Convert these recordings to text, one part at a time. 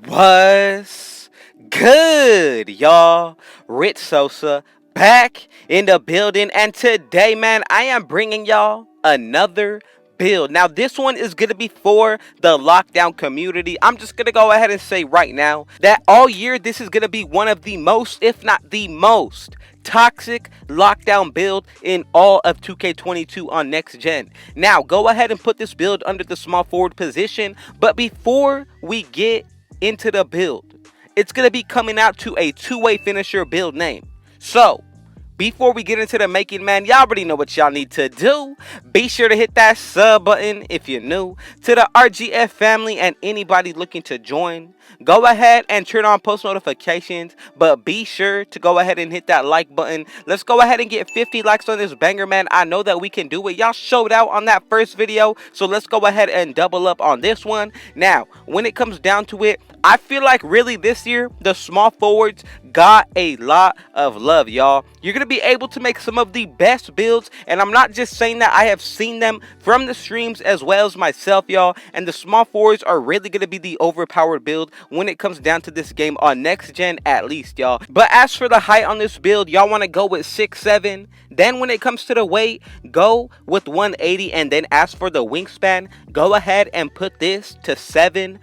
What's good, y'all? Rich Sosa back in the building, and today, man, I am bringing y'all another build. Now, this one is going to be for the lockdown community. I'm just going to go ahead and say right now that all year, this is going to be one of the most, if not the most, toxic lockdown build in all of 2K22 on next gen. Now, go ahead and put this build under the small forward position, but before we get into the build, it's going to be coming out to a two-way finisher build name. So, before we get into the making, man, y'all already know what y'all need to do. Be sure to hit that sub button if you're new to the RGF family, and anybody looking to join, go ahead and turn on post notifications, but be sure to go ahead and hit that like button. Let's go ahead and get 50 likes on this banger, man. I know that we can do it. Y'all showed out on that first video, so let's go ahead and double up on this one. Now, when it comes down to it, I feel like really this year, the small forwards got a lot of love, y'all. You're going to be able to make some of the best builds, and I'm not just saying that. I have seen them from the streams as well as myself, y'all, and the small forwards are really going to be the overpowered build when it comes down to this game on next gen at least, y'all. But as for the height on this build, y'all want to go with 6'7". Then when it comes to the weight, go with 180, and then as for the wingspan, go ahead and put this to 7'4",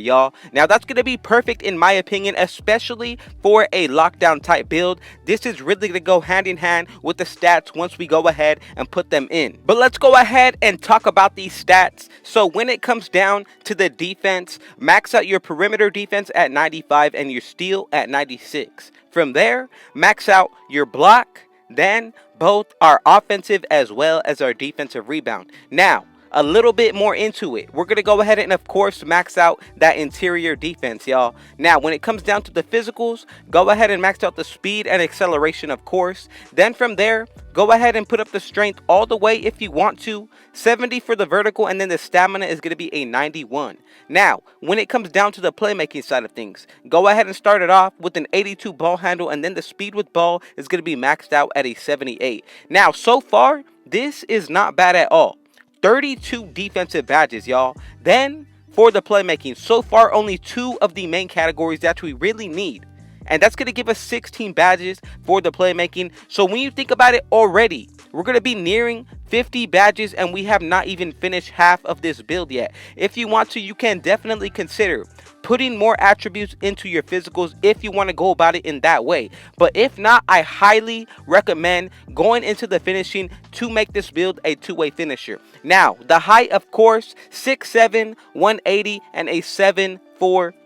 y'all. Now that's going to be perfect in my opinion, especially for a lockdown type build. This is really going to go hand in hand with the stats once we go ahead and put them in. But let's go ahead and talk about these stats. So when it comes down to the defense, max out your perimeter defense at 95 and your steal at 96. From there, max out your block, then both our offensive as well as our defensive rebound. Now, a little bit more into it, we're going to go ahead and of course max out that interior defense, y'all. Now when it comes down to the physicals, go ahead and max out the speed and acceleration, of course. Then from there, go ahead and put up the strength all the way if you want to, 70 for the vertical, and then the stamina is going to be a 91. Now when it comes down to the playmaking side of things, go ahead and start it off with an 82 ball handle, and then the speed with ball is going to be maxed out at a 78. Now so far, this is not bad at all. 32 defensive badges, y'all. Then for the playmaking, so far only 2 of the main categories that we really need, and that's going to give us 16 badges for the playmaking. So when you think about it, already we're going to be nearing 50 badges, and we have not even finished half of this build yet. If you want to, you can definitely consider putting more attributes into your physicals if you want to go about it in that way. But if not, I highly recommend going into the finishing to make this build a two-way finisher. Now, the height, of course, 6'7", 180, and a 7'4"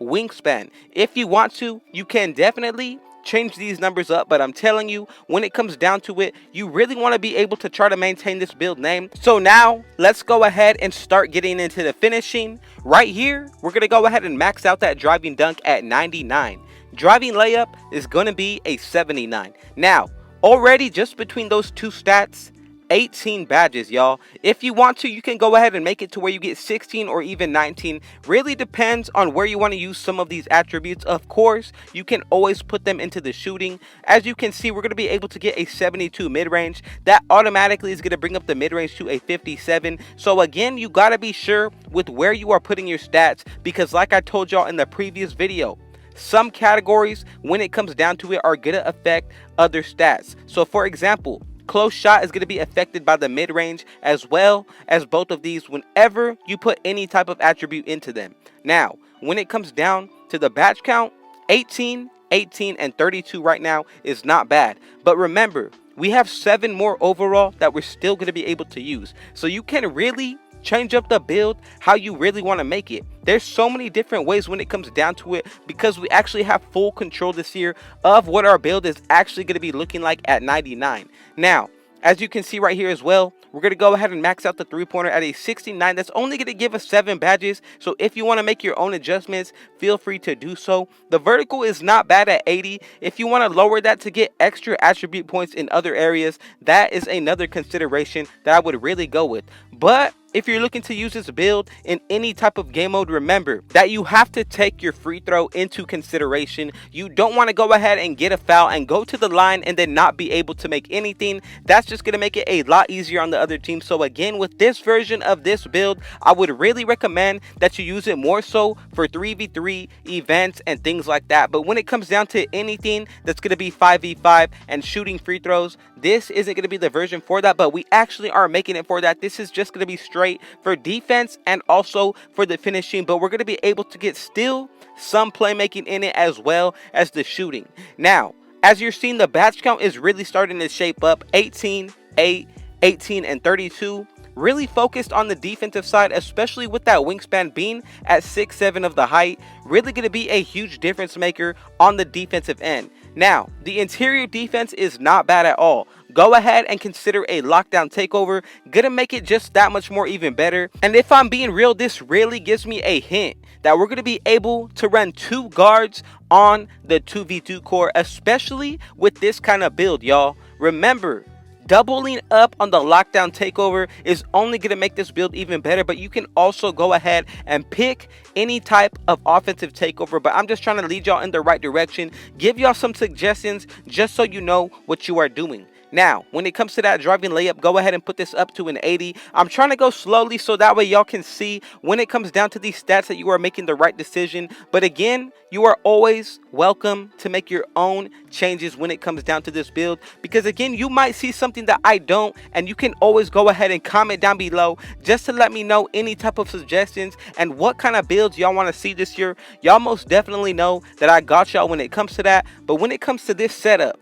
wingspan. If you want to, you can definitely change these numbers up, but I'm telling you, when it comes down to it, you really want to be able to try to maintain this build name. So now let's go ahead and start getting into the finishing. Right here, we're going to go ahead and max out that driving dunk at 99. Driving layup is going to be a 79. Now, already just between those two stats, 18 badges, y'all. If you want to, you can go ahead and make it to where you get 16 or even 19. Really depends on where you want to use some of these attributes. Of course, you can always put them into the shooting. As you can see, we're going to be able to get a 72 mid-range. That automatically is going to bring up the mid-range to a 57. So again, you got to be sure with where you are putting your stats, because like I told y'all in the previous video, some categories, when it comes down to it, are going to affect other stats. So for example, close shot is going to be affected by the mid-range, as well as both of these whenever you put any type of attribute into them. Now, when it comes down to the badge count, 18, 18, and 32 right now is not bad. But remember, we have 7 more overall that we're still going to be able to use. So you can really change up the build how you really want to make it. There's so many different ways when it comes down to it, because we actually have full control this year of what our build is actually going to be looking like at 99. Now, as you can see right here as well, we're going to go ahead and max out the three-pointer at a 69. That's only going to give us 7 badges. So if you want to make your own adjustments, feel free to do so. The vertical is not bad at 80. If you want to lower that to get extra attribute points in other areas, that is another consideration that I would really go with. But if you're looking to use this build in any type of game mode, remember that you have to take your free throw into consideration. You don't want to go ahead and get a foul and go to the line and then not be able to make anything. That's just going to make it a lot easier on the other team. So again, with this version of this build, I would really recommend that you use it more so for 3v3 events and things like that. But when it comes down to anything that's going to be 5v5 and shooting free throws, this isn't going to be the version for that, but we actually are making it for that. This is just going to be straight for defense and also for the finishing, but we're going to be able to get still some playmaking in it as well as the shooting. Now, as you're seeing, the badge count is really starting to shape up. 18, 8, 18, and 32. Really focused on the defensive side, especially with that wingspan being at 6'7" of the height. Really going to be a huge difference maker on the defensive end. Now, the interior defense is not bad at all. Go ahead and consider a lockdown takeover. Gonna make it just that much more even better. And if I'm being real, this really gives me a hint that we're gonna be able to run 2 guards on the 2v2 core, especially with this kind of build, y'all. Remember, doubling up on the lockdown takeover is only going to make this build even better, but you can also go ahead and pick any type of offensive takeover. But I'm just trying to lead y'all in the right direction, give y'all some suggestions just so you know what you are doing. Now, when it comes to that driving layup, go ahead and put this up to an 80. I'm trying to go slowly so that way y'all can see when it comes down to these stats that you are making the right decision. But again, you are always welcome to make your own changes when it comes down to this build, because again, you might see something that I don't, and you can always go ahead and comment down below just to let me know any type of suggestions and what kind of builds y'all want to see this year. Y'all most definitely know that I got y'all when it comes to that. But when it comes to this setup,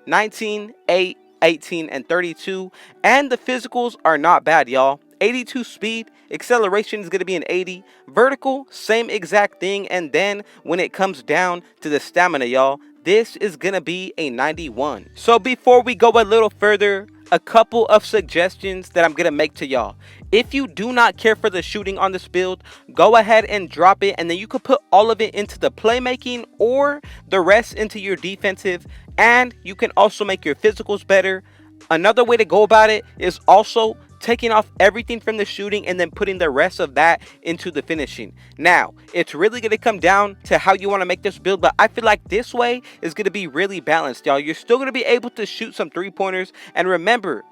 19, 8, 18, and 32, and the physicals are not bad, y'all. 82 speed, acceleration is going to be an 80, vertical, same exact thing. And then when it comes down to the stamina, y'all, this is going to be a 91. So before we go a little further, a couple of suggestions that I'm going to make to y'all. If you do not care for the shooting on this build, go ahead and drop it, and then you could put all of it into the playmaking or the rest into your defensive, and you can also make your physicals better. Another way to go about it is also taking off everything from the shooting and then putting the rest of that into the finishing. Now, it's really going to come down to how you want to make this build, but I feel like this way is going to be really balanced, y'all. You're still going to be able to shoot some 3-pointers, and remember,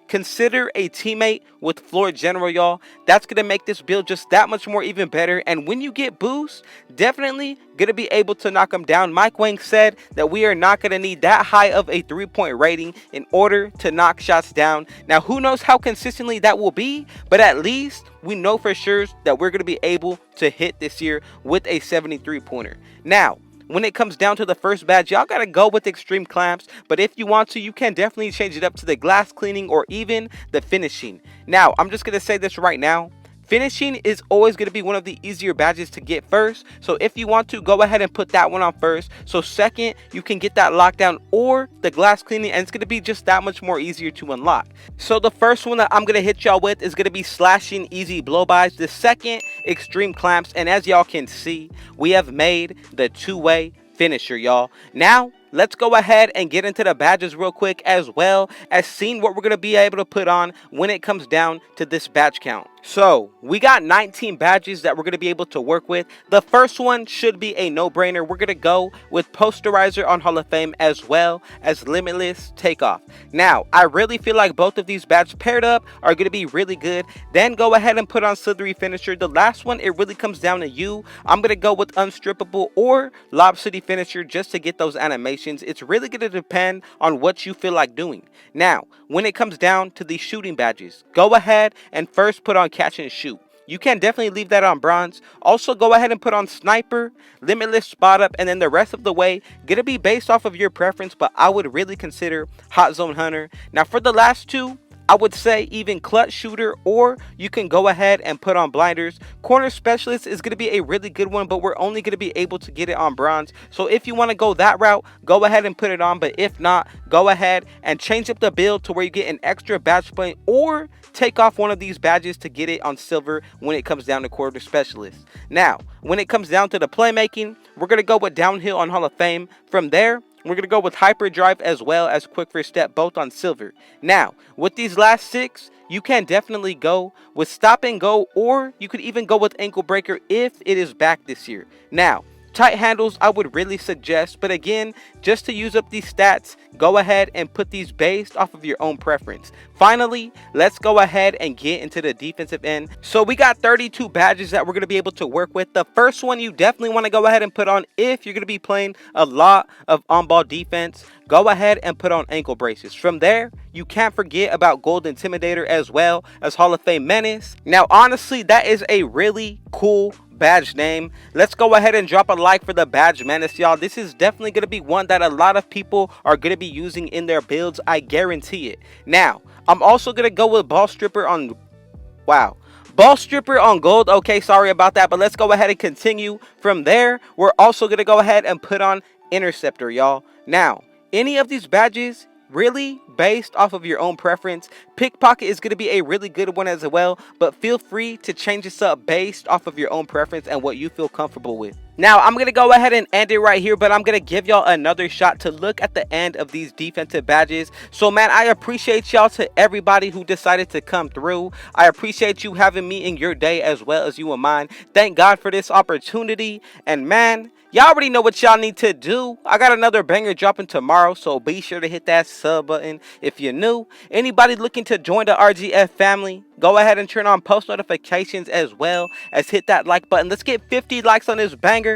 consider a teammate with floor general, y'all. That's going to make this build just that much more even better. And when you get boosts, definitely going to be able to knock them down. Mike Wang said that we are not going to need that high of a 3-point rating in order to knock shots down. Now, who knows how consistently that will be, but at least we know for sure that we're going to be able to hit this year with a 73-pointer. Now, when it comes down to the first badge, y'all gotta go with extreme clamps, but if you want to, you can definitely change it up to the glass cleaning or even the finishing. Now, I'm just gonna say this right now. Finishing is always going to be one of the easier badges to get first. So if you want to, go ahead and put that one on first. So second, you can get that lockdown or the glass cleaning, and it's going to be just that much more easier to unlock. So the first one that I'm going to hit y'all with is going to be slashing easy blow-bys. The second, extreme clamps. And as y'all can see, we have made the 2-way finisher, y'all. Now, let's go ahead and get into the badges real quick, as well as seeing what we're going to be able to put on when it comes down to this badge count. So we got 19 badges that we're going to be able to work with. The first one should be a no-brainer. We're going to go with Posterizer on Hall of Fame, as well as Limitless Takeoff. Now, I really feel like both of these badges paired up are going to be really good. Then go ahead and put on Slithery Finisher. The last one, it really comes down to you. I'm going to go with Unstrippable or Lob City Finisher just to get those animations. It's really going to depend on what you feel like doing. Now, when it comes down to these shooting badges, go ahead and first put on Catch and Shoot. You can definitely leave that on bronze. Also, go ahead and put on Sniper, Limitless Spot Up, and then the rest of the way gonna be based off of your preference, but I would really consider Hot Zone Hunter. Now, for the last two, I would say either Clutch Shooter, or you can go ahead and put on Blinders. Corner Specialist is going to be a really good one, but we're only going to be able to get it on bronze. So if you want to go that route, go ahead and put it on. But if not, go ahead and change up the build to where you get an extra badge point, or take off one of these badges to get it on silver when it comes down to Corner Specialist. Now, when it comes down to the playmaking, we're going to go with Downhill on Hall of Fame. From there, We're going to go with hyperdrive as well as quick first step, both on silver. Now, with these last 6, you can definitely go with stop and go, or you could even go with ankle breaker if it is back this year. Now, tight handles I would really suggest, but again, just to use up these stats, go ahead and put these based off of your own preference. Finally, let's go ahead and get into the defensive end. So we got 32 badges that we're going to be able to work with. The first one you definitely want to go ahead and put on if you're going to be playing a lot of on-ball defense. Go ahead and put on ankle braces. From there, you can't forget about Gold Intimidator as well as Hall of Fame Menace. Now, honestly, that is a really cool badge name. Let's go ahead and drop a like for the badge menace, y'all. This is definitely going to be one that a lot of people are going to be using in their builds. I guarantee it. Now, I'm also going to go with ball stripper on... Wow. Ball stripper on gold. Okay, sorry about that, but let's go ahead and continue. From there, we're also going to go ahead and put on interceptor, y'all. Now, any of these badges, really based off of your own preference. Pickpocket is going to be a really good one as well, but feel free to change this up based off of your own preference and what you feel comfortable with. Now, I'm going to go ahead and end it right here, but I'm going to give y'all another shot to look at the end of these defensive badges. So, man, I appreciate y'all to everybody who decided to come through. I appreciate you having me in your day as well as you in mine. Thank God for this opportunity. And, man, y'all already know what y'all need to do. I got another banger dropping tomorrow, so be sure to hit that sub button if you're new. Anybody looking to join the RGF family, go ahead and turn on post notifications as well as hit that like button. Let's get 50 likes on this banger.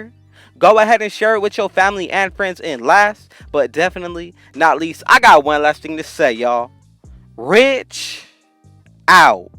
Go ahead and share it with your family and friends. And last, but definitely not least, I got one last thing to say, y'all. Rich out.